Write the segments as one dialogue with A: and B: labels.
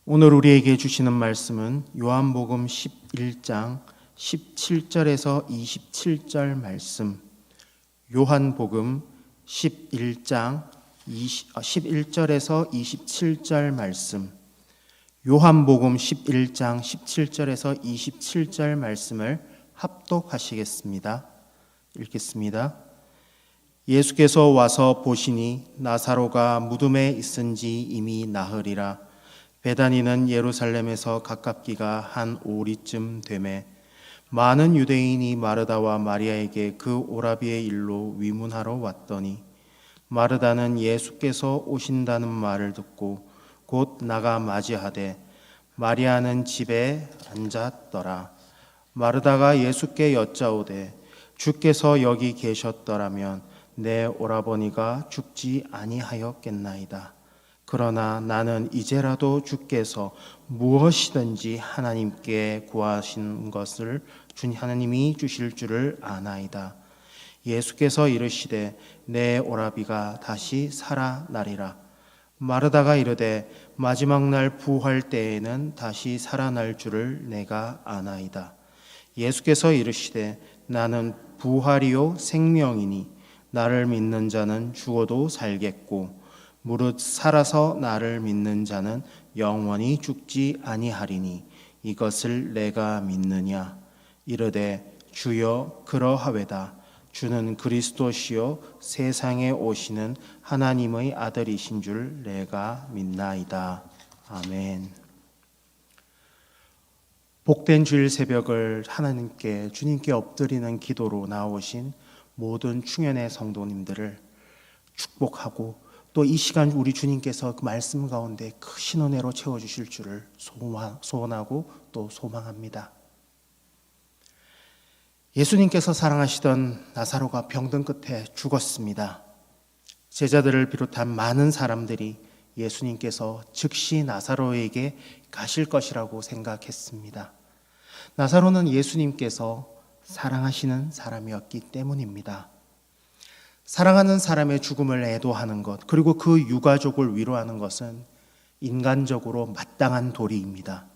A: 오늘 우리에게 주시는 말씀은 요한복음 11장 17절에서 27절 말씀. 요한복음 11장 11절에서 27절 말씀. 요한복음 11장 17절에서 27절 말씀을 합독하시겠습니다. 읽겠습니다. 예수께서 와서 보시니 나사로가 무덤에 있은지 이미 나흘이라. 베다니는 예루살렘에서 가깝기가 한 오리쯤 되매 많은 유대인이 마르다와 마리아에게 그 오라비의 일로 위문하러 왔더니 마르다는 예수께서 오신다는 말을 듣고 곧 나가 맞이하되 마리아는 집에 앉았더라. 마르다가 예수께 여짜오되 주께서 여기 계셨더라면 내 오라버니가 죽지 아니하였겠나이다. 그러나 나는 이제라도 주께서 무엇이든지 하나님께 구하신 것을 하나님이 주실 줄을 아나이다. 예수께서 이르시되 내 오라비가 다시 살아나리라. 마르다가 이르되 마지막 날 부활 때에는 다시 살아날 줄을 내가 아나이다. 예수께서 이르시되 나는 부활이요 생명이니 나를 믿는 자는 죽어도 살겠고 무릇 살아서 나를 믿는 자는 영원히 죽지 아니하리니 이것을 내가 믿느냐. 이르되 주여 그러하외다. 주는 그리스도시요 세상에 오시는 하나님의 아들이신 줄 내가 믿나이다. 아멘. 복된 주일 새벽을 하나님께 주님께 엎드리는 기도로 나오신 모든 충현의 성도님들을 축복하고 또 이 시간 우리 주님께서 그 말씀 가운데 크신 은혜로 채워주실 줄을 소원하고 또 소망합니다. 예수님께서 사랑하시던 나사로가 병든 끝에 죽었습니다. 제자들을 비롯한 많은 사람들이 예수님께서 즉시 나사로에게 가실 것이라고 생각했습니다. 나사로는 예수님께서 사랑하시는 사람이었기 때문입니다. 사랑하는 사람의 죽음을 애도하는 것, 그리고 그 유가족을 위로하는 것은 인간적으로 마땅한 도리입니다.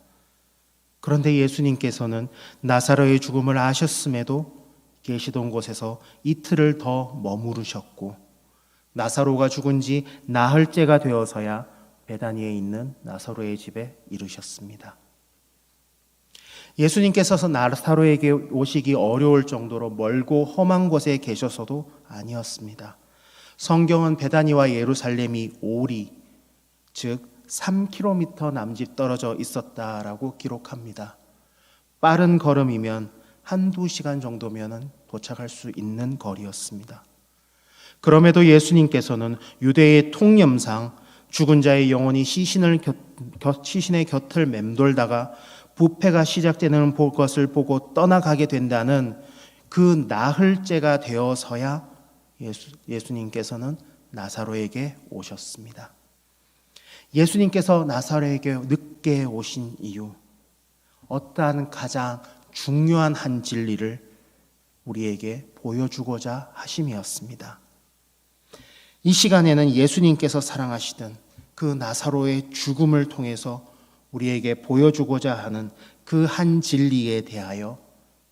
A: 그런데 예수님께서는 나사로의 죽음을 아셨음에도 계시던 곳에서 이틀을 더 머무르셨고 나사로가 죽은 지 나흘째가 되어서야 베다니에 있는 나사로의 집에 이르셨습니다. 예수님께서 나사로에게 오시기 어려울 정도로 멀고 험한 곳에 계셔서도 아니었습니다. 성경은 베다니와 예루살렘이 오리, 즉 3km 남짓 떨어져 있었다라고 기록합니다. 빠른 걸음이면 한두 시간 정도면 도착할 수 있는 거리였습니다. 그럼에도 예수님께서는 유대의 통념상 죽은 자의 영혼이 시신의 곁을 맴돌다가 부패가 시작되는 것을 보고 떠나가게 된다는 그 나흘째가 되어서야 예수님께서는 나사로에게 오셨습니다. 예수님께서 나사로에게 늦게 오신 이유, 어떠한 가장 중요한 한 진리를 우리에게 보여주고자 하심이었습니다. 이 시간에는 예수님께서 사랑하시던 그 나사로의 죽음을 통해서 우리에게 보여주고자 하는 그 한 진리에 대하여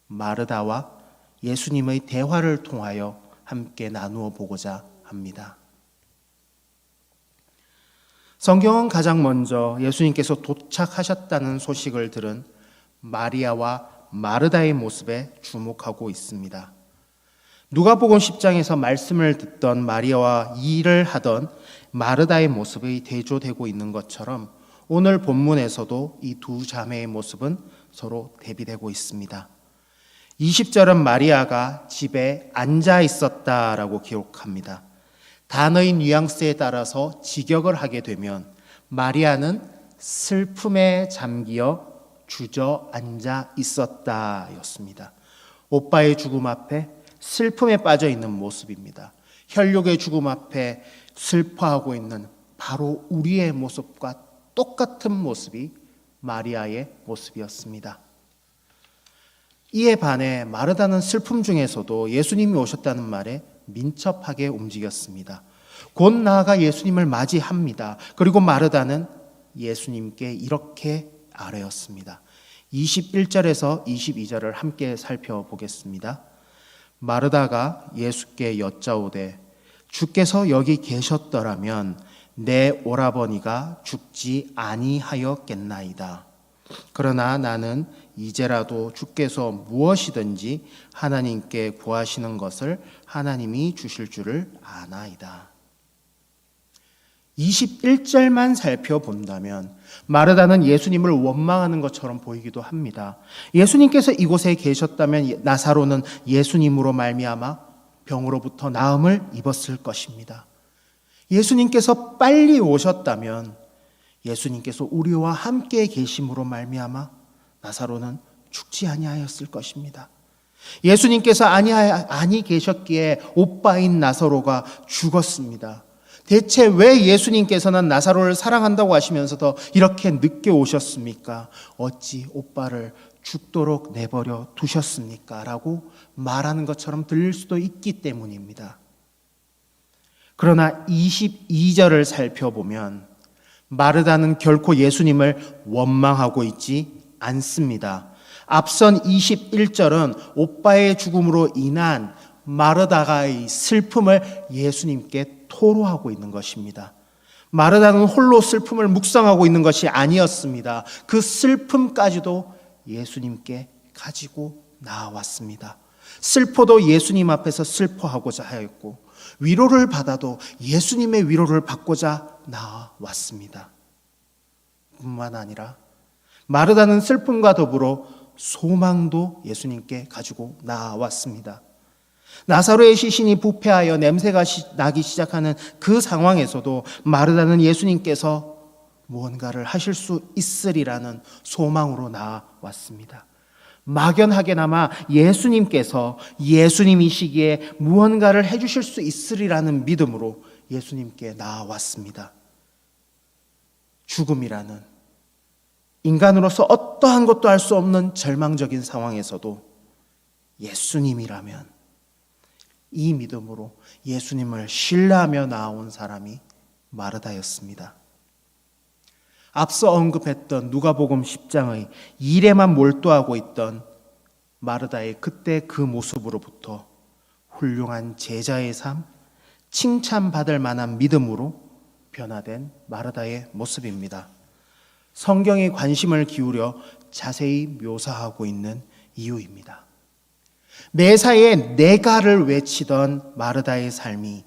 A: 마르다와 예수님의 대화를 통하여 함께 나누어 보고자 합니다. 성경은 가장 먼저 예수님께서 도착하셨다는 소식을 들은 마리아와 마르다의 모습에 주목하고 있습니다. 누가복음 10장에서 말씀을 듣던 마리아와 일을 하던 마르다의 모습이 대조되고 있는 것처럼 오늘 본문에서도 이 두 자매의 모습은 서로 대비되고 있습니다. 20절은 마리아가 집에 앉아 있었다라고 기록합니다. 단어의 뉘앙스에 따라서 직역을 하게 되면 마리아는 슬픔에 잠기어 주저앉아 있었다였습니다. 오빠의 죽음 앞에 슬픔에 빠져 있는 모습입니다. 혈육의 죽음 앞에 슬퍼하고 있는 바로 우리의 모습과 똑같은 모습이 마리아의 모습이었습니다. 이에 반해 마르다는 슬픔 중에서도 예수님이 오셨다는 말에 민첩하게 움직였습니다. 곧 나아가 예수님을 맞이합니다. 그리고 마르다는 예수님께 이렇게 아뢰었습니다. 21절에서 22절을 함께 살펴보겠습니다. 마르다가 예수께 여짜오되 주께서 여기 계셨더라면 내 오라버니가 죽지 아니하였겠나이다. 그러나 나는 이제라도 주께서 무엇이든지 하나님께 구하시는 것을 하나님이 주실 줄을 아나이다. 21절만 살펴본다면 마르다는 예수님을 원망하는 것처럼 보이기도 합니다. 예수님께서 이곳에 계셨다면 나사로는 예수님으로 말미암아 병으로부터 나음을 입었을 것입니다. 예수님께서 빨리 오셨다면 예수님께서 우리와 함께 계심으로 말미암아 나사로는 죽지 아니하였을 것입니다. 예수님께서 아니 계셨기에 오빠인 나사로가 죽었습니다. 대체 왜 예수님께서는 나사로를 사랑한다고 하시면서도 이렇게 늦게 오셨습니까? 어찌 오빠를 죽도록 내버려 두셨습니까? 라고 말하는 것처럼 들릴 수도 있기 때문입니다. 그러나 22절을 살펴보면 마르다는 결코 예수님을 원망하고 있지 않습니다. 앞선 21절은 오빠의 죽음으로 인한 마르다가의 슬픔을 예수님께 토로하고 있는 것입니다. 마르다는 홀로 슬픔을 묵상하고 있는 것이 아니었습니다. 그 슬픔까지도 예수님께 가지고 나왔습니다. 슬퍼도 예수님 앞에서 슬퍼하고자 하였고 위로를 받아도 예수님의 위로를 받고자 나왔습니다. 뿐만 아니라 마르다는 슬픔과 더불어 소망도 예수님께 가지고 나왔습니다. 나사로의 시신이 부패하여 냄새가 나기 시작하는 그 상황에서도 마르다는 예수님께서 무언가를 하실 수 있으리라는 소망으로 나왔습니다. 막연하게나마 예수님께서 예수님이시기에 무언가를 해주실 수 있으리라는 믿음으로 예수님께 나왔습니다. 죽음이라는 인간으로서 어떠한 것도 할 수 없는 절망적인 상황에서도 예수님이라면 이 믿음으로 예수님을 신뢰하며 나온 사람이 마르다였습니다. 앞서 언급했던 누가복음 10장의 일에만 몰두하고 있던 마르다의 그때 그 모습으로부터 훌륭한 제자의 삶, 칭찬받을 만한 믿음으로 변화된 마르다의 모습입니다. 성경에 관심을 기울여 자세히 묘사하고 있는 이유입니다. 매사에 내가를 외치던 마르다의 삶이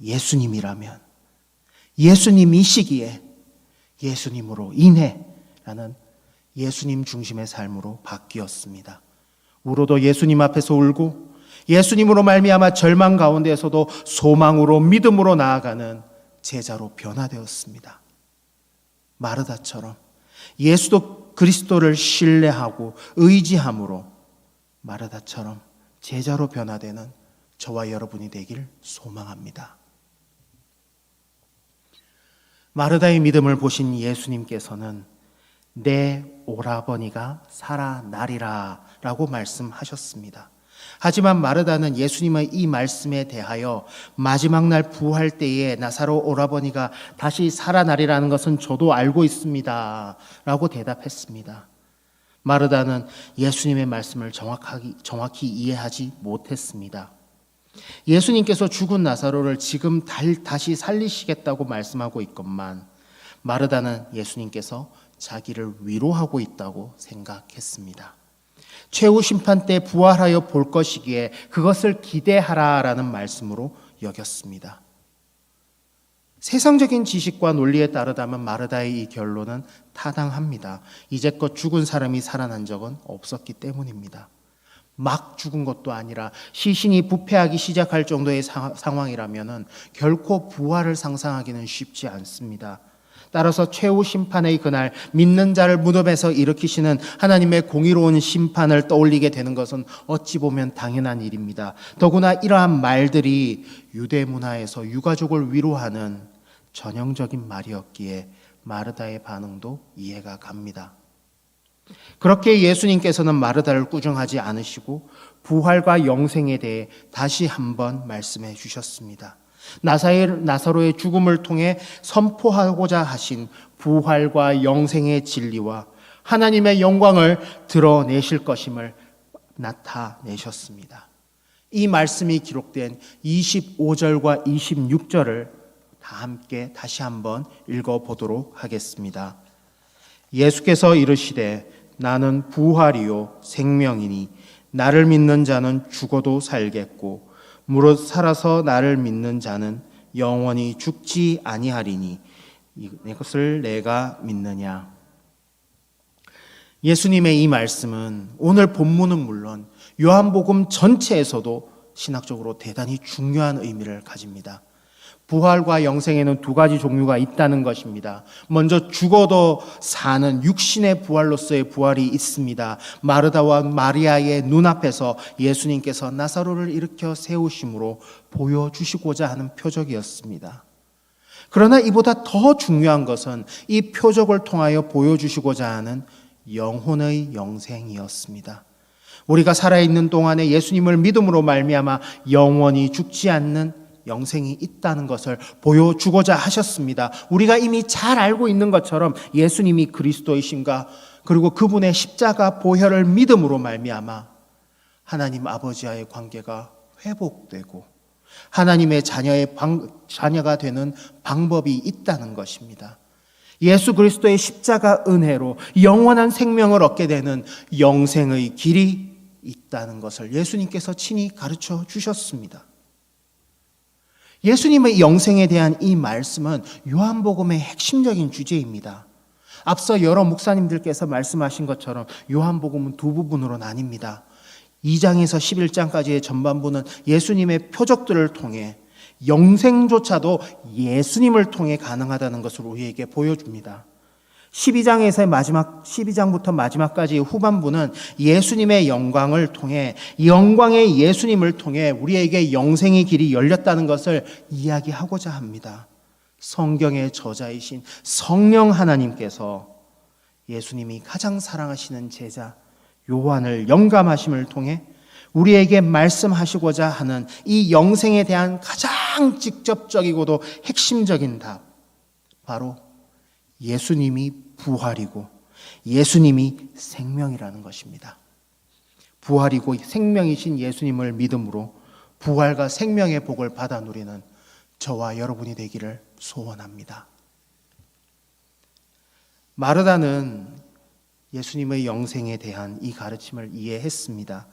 A: 예수님이라면 예수님이시기에 예수님으로 인해 라는 예수님 중심의 삶으로 바뀌었습니다. 울어도 예수님 앞에서 울고 예수님으로 말미암아 절망 가운데에서도 소망으로 믿음으로 나아가는 제자로 변화되었습니다. 마르다처럼 예수 그리스도를 신뢰하고 의지함으로 마르다처럼 제자로 변화되는 저와 여러분이 되길 소망합니다. 마르다의 믿음을 보신 예수님께서는 내 오라버니가 살아나리라 라고 말씀하셨습니다. 하지만 마르다는 예수님의 이 말씀에 대하여 마지막 날 부활 때에 나사로 오라버니가 다시 살아나리라는 것은 저도 알고 있습니다 라고 대답했습니다. 마르다는 예수님의 말씀을 정확히 이해하지 못했습니다. 예수님께서 죽은 나사로를 지금 다시 살리시겠다고 말씀하고 있건만 마르다는 예수님께서 자기를 위로하고 있다고 생각했습니다. 최후 심판 때 부활하여 볼 것이기에 그것을 기대하라라는 말씀으로 여겼습니다. 세상적인 지식과 논리에 따르다면 마르다의 이 결론은 타당합니다. 이제껏 죽은 사람이 살아난 적은 없었기 때문입니다. 막 죽은 것도 아니라 시신이 부패하기 시작할 정도의 상황이라면 결코 부활을 상상하기는 쉽지 않습니다. 따라서 최후 심판의 그날 믿는 자를 무덤에서 일으키시는 하나님의 공의로운 심판을 떠올리게 되는 것은 어찌 보면 당연한 일입니다. 더구나 이러한 말들이 유대 문화에서 유가족을 위로하는 전형적인 말이었기에 마르다의 반응도 이해가 갑니다. 그렇게 예수님께서는 마르다를 꾸중하지 않으시고 부활과 영생에 대해 다시 한번 말씀해 주셨습니다. 나사로의 죽음을 통해 선포하고자 하신 부활과 영생의 진리와 하나님의 영광을 드러내실 것임을 나타내셨습니다. 이 말씀이 기록된 25절과 26절을 다 함께 다시 한번 읽어보도록 하겠습니다. 예수께서 이르시되 나는 부활이요 생명이니 나를 믿는 자는 죽어도 살겠고 무릇 살아서 나를 믿는 자는 영원히 죽지 아니하리니 이것을 내가 믿느냐. 예수님의 이 말씀은 오늘 본문은 물론 요한복음 전체에서도 신학적으로 대단히 중요한 의미를 가집니다. 부활과 영생에는 두 가지 종류가 있다는 것입니다. 먼저 죽어도 사는 육신의 부활로서의 부활이 있습니다. 마르다와 마리아의 눈앞에서 예수님께서 나사로를 일으켜 세우심으로 보여주시고자 하는 표적이었습니다. 그러나 이보다 더 중요한 것은 이 표적을 통하여 보여주시고자 하는 영혼의 영생이었습니다. 우리가 살아있는 동안에 예수님을 믿음으로 말미암아 영원히 죽지 않는 영생이 있다는 것을 보여주고자 하셨습니다. 우리가 이미 잘 알고 있는 것처럼 예수님이 그리스도이신가, 그리고 그분의 십자가 보혈을 믿음으로 말미암아 하나님 아버지와의 관계가 회복되고 하나님의 자녀가 되는 방법이 있다는 것입니다. 예수 그리스도의 십자가 은혜로 영원한 생명을 얻게 되는 영생의 길이 있다는 것을 예수님께서 친히 가르쳐 주셨습니다. 예수님의 영생에 대한 이 말씀은 요한복음의 핵심적인 주제입니다. 앞서 여러 목사님들께서 말씀하신 것처럼 요한복음은 두 부분으로 나뉩니다. 2장에서 11장까지의 전반부는 예수님의 표적들을 통해 영생조차도 예수님을 통해 가능하다는 것을 우리에게 보여줍니다. 12장부터 마지막까지의 후반부는 예수님의 영광을 통해, 영광의 예수님을 통해 우리에게 영생의 길이 열렸다는 것을 이야기하고자 합니다. 성경의 저자이신 성령 하나님께서 예수님이 가장 사랑하시는 제자 요한을 영감하심을 통해 우리에게 말씀하시고자 하는 이 영생에 대한 가장 직접적이고도 핵심적인 답, 바로 예수님이 부활이고 예수님이 생명이라는 것입니다. 부활이고 생명이신 예수님을 믿음으로 부활과 생명의 복을 받아 누리는 저와 여러분이 되기를 소원합니다. 마르다는 예수님의 영생에 대한 이 가르침을 이해했습니다.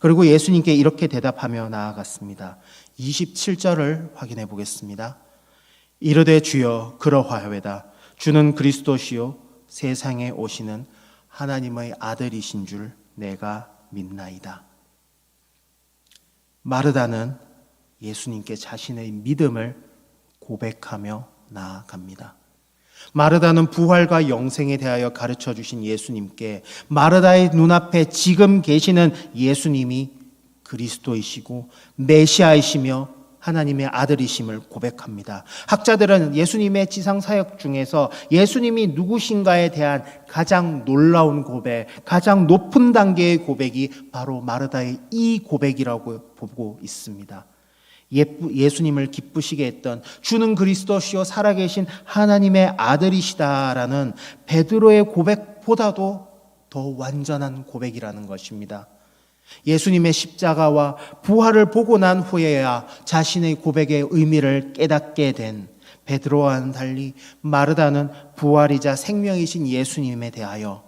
A: 그리고 예수님께 이렇게 대답하며 나아갔습니다. 27절을 확인해 보겠습니다. 이르되 주여 그러하여다. 주는 그리스도시요 세상에 오시는 하나님의 아들이신 줄 내가 믿나이다. 마르다는 예수님께 자신의 믿음을 고백하며 나아갑니다. 마르다는 부활과 영생에 대하여 가르쳐 주신 예수님께 마르다의 눈앞에 지금 계시는 예수님이 그리스도이시고 메시아이시며 하나님의 아들이심을 고백합니다. 학자들은 예수님의 지상 사역 중에서 예수님이 누구신가에 대한 가장 놀라운 고백, 가장 높은 단계의 고백이 바로 마르다의 이 고백이라고 보고 있습니다. 예수님을 기쁘시게 했던 주는 그리스도시요 살아계신 하나님의 아들이시다라는 베드로의 고백보다도 더 완전한 고백이라는 것입니다. 예수님의 십자가와 부활을 보고 난 후에야 자신의 고백의 의미를 깨닫게 된 베드로와는 달리 마르다는 부활이자 생명이신 예수님에 대하여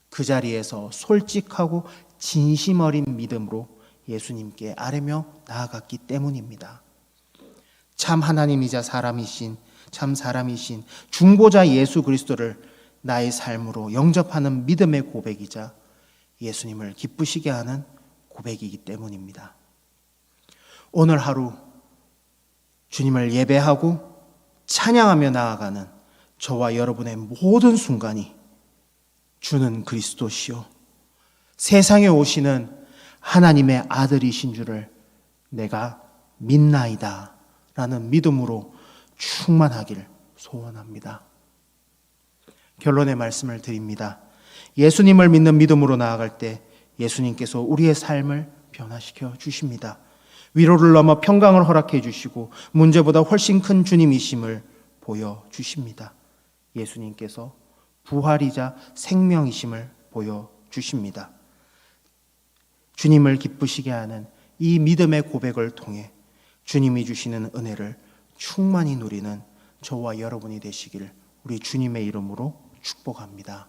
A: 그 자리에서 솔직하고 진심 어린 믿음으로 예수님께 아뢰며 나아갔기 때문입니다. 참 하나님이자 참 사람이신 중보자 예수 그리스도를 나의 삶으로 영접하는 믿음의 고백이자 예수님을 기쁘시게 하는 고백이기 때문입니다. 오늘 하루 주님을 예배하고 찬양하며 나아가는 저와 여러분의 모든 순간이 주는 그리스도시요 세상에 오시는 하나님의 아들이신 줄을 내가 믿나이다 라는 믿음으로 충만하기를 소원합니다. 결론의 말씀을 드립니다. 예수님을 믿는 믿음으로 나아갈 때 예수님께서 우리의 삶을 변화시켜 주십니다. 위로를 넘어 평강을 허락해 주시고 문제보다 훨씬 큰 주님이심을 보여주십니다. 예수님께서 부활이자 생명이심을 보여주십니다. 주님을 기쁘시게 하는 이 믿음의 고백을 통해 주님이 주시는 은혜를 충만히 누리는 저와 여러분이 되시길 우리 주님의 이름으로 축복합니다.